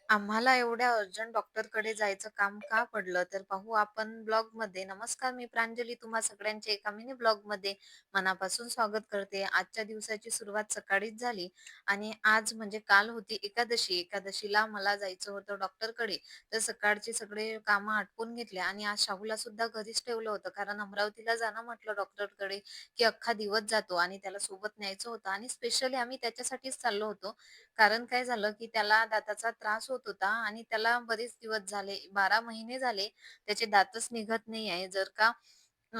आम्हाला एवढ्या अर्जंट डॉक्टरकडे जायचं काम का पडलं? तर पाहू आपण ब्लॉगमध्ये. नमस्कार, मी प्रांजली तुम्हा सगळ्यांचे एका मिनी ब्लॉगमध्ये मनापासून स्वागत करते. आजच्या दिवसाची सुरुवात सकाळीच झाली आणि आज म्हणजे काल होती एकादशी. एकादशीला मला जायचं होतं डॉक्टरकडे. तर सकाळचे सगळे कामं आटपून घेतले आणि आज शाहूला सुद्धा घरीच ठेवलं होतं. कारण अमरावतीला जाणं म्हटलं डॉक्टरकडे, की अख्खा दिवस जातो आणि त्याला सोबत न्यायचं होतं आणि स्पेशली आम्ही त्याच्यासाठीच चाललो होतो. कारण काय झालं, की त्याला दाताचा त्रास होत होता आणि त्याला बरेच दिवस झाले, 12 महिने झाले त्याचे दातच निघत नाही आहे. जर का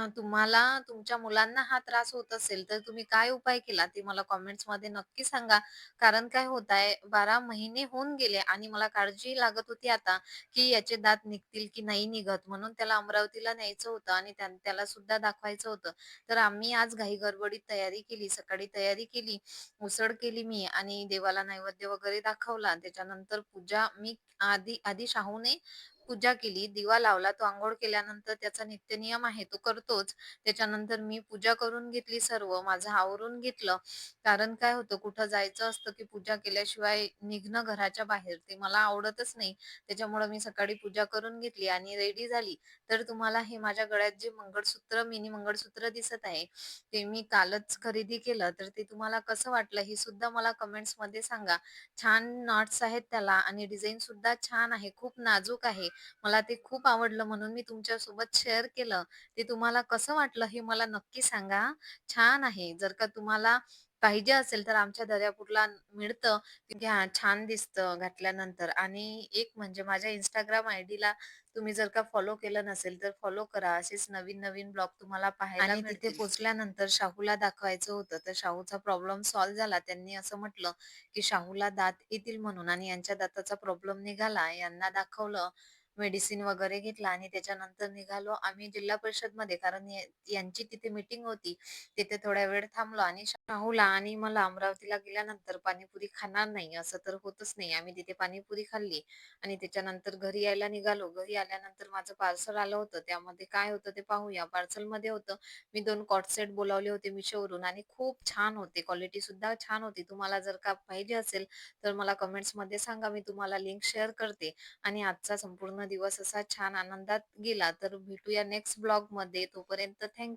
तुम्हाला तुमच्या मुलांना हा त्रास होत असेल, तर तुम्ही काय उपाय केला ते मला कमेंट्समध्ये नक्की सांगा. कारण काय होत आहे, 12 महिने होऊन गेले आणि मला काळजी लागत होती आता, की याचे दात निघतील की नाही निघत. म्हणून त्याला अमरावतीला न्यायचं होतं आणि त्याला सुद्धा दाखवायचं होतं. तर आम्ही आज घाई-गडबडीत तयारी केली. सकाळी तयारी केली, उसळ केली मी आणि देवाला नैवेद्य वगैरे दाखवला. त्याच्यानंतर पूजा मी आधी आधी शाहूने पूजा केली, दिवा लावला. तो अंघोळ केल्यानंतर त्याचा नित्यनियम आहे तो करतोच. त्याच्यानंतर मी पूजा करून घेतली सर्व. माझं आवरून घेतलं. कारण काय होतं कुठं जायचं असतं, की पूजा केल्याशिवाय निघणं घराच्या बाहेर ते मला आवडतच नाही. त्याच्यामुळं मी सकाळी पूजा करून घेतली आणि रेडी झाली. तर तुम्हाला हे माझ्या गळ्यात जे मंगळसूत्र, मिनी मंगळसूत्र दिसत आहे, ते मी कालच खरेदी केलं. तर ते तुम्हाला कसं वाटलं हे सुद्धा मला कमेंट्समध्ये सांगा. छान नॉट्स आहेत त्याला आणि डिझाइन सुद्धा छान आहे. खूप नाजूक आहे. मला ते खूप आवडलं म्हणून मी तुमच्यासोबत शेअर केलं. ते तुम्हाला कसं वाटलं हे मला नक्की सांगा. छान आहे. जर का तुम्हाला पाहिजे असेल तर आमच्या दर्यापूरला मिळतं. ते घ्या. छान दिसतं घातल्यानंतर आणि एक म्हणजे माझ्या Instagram आयडीला तुम्ही जर का फॉलो केलं नसेल तर फॉलो करा. असेच नवीन-नवीन ब्लॉग तुम्हाला पाहायला आणि तिथे पोहोचल्यानंतर शाहूला दाखवायचं होतं. तर शाहूचा प्रॉब्लेम सॉल्व्ह झाला. त्यांनी असं म्हटलं, की शाहूला दात येतील म्हणून आणि यांच्या दाताचा प्रॉब्लेम निघाला. यांना दाखवलं, मेडिसिन वगैरे घेतला आणि त्याच्यानंतर निघालो आम्ही जिल्हा परिषदमध्ये कारण यांची तिथे मीटिंग होती. तिथे थोडा वेळ थांबलो आणि शाहूला आणि मला अमरावतीला गेल्यानंतर पाणीपुरी खाणार नाही असं तर होतच नाही. आम्ही तिथे पाणीपुरी खाल्ली आणि त्याच्यानंतर घरी यायला निघालो. घरी आल्यानंतर माझं पार्सल आलं होतं. त्यामध्ये काय होतं ते पाहूया. पार्सलमध्ये होतं मी 2 कॉट सेट बोलावले होते Meeshoवरून आणि खूप छान होते. क्वालिटी सुद्धा छान होती. तुम्हाला जर का पाहिजे असेल तर मला कमेंट्समध्ये सांगा. मी तुम्हाला लिंक शेअर करते आणि आजचा संपूर्ण दिवस असा छान आनंदात गेला. तर भेटूया नेक्स्ट ब्लॉगमध्ये. तोपर्यंत थँक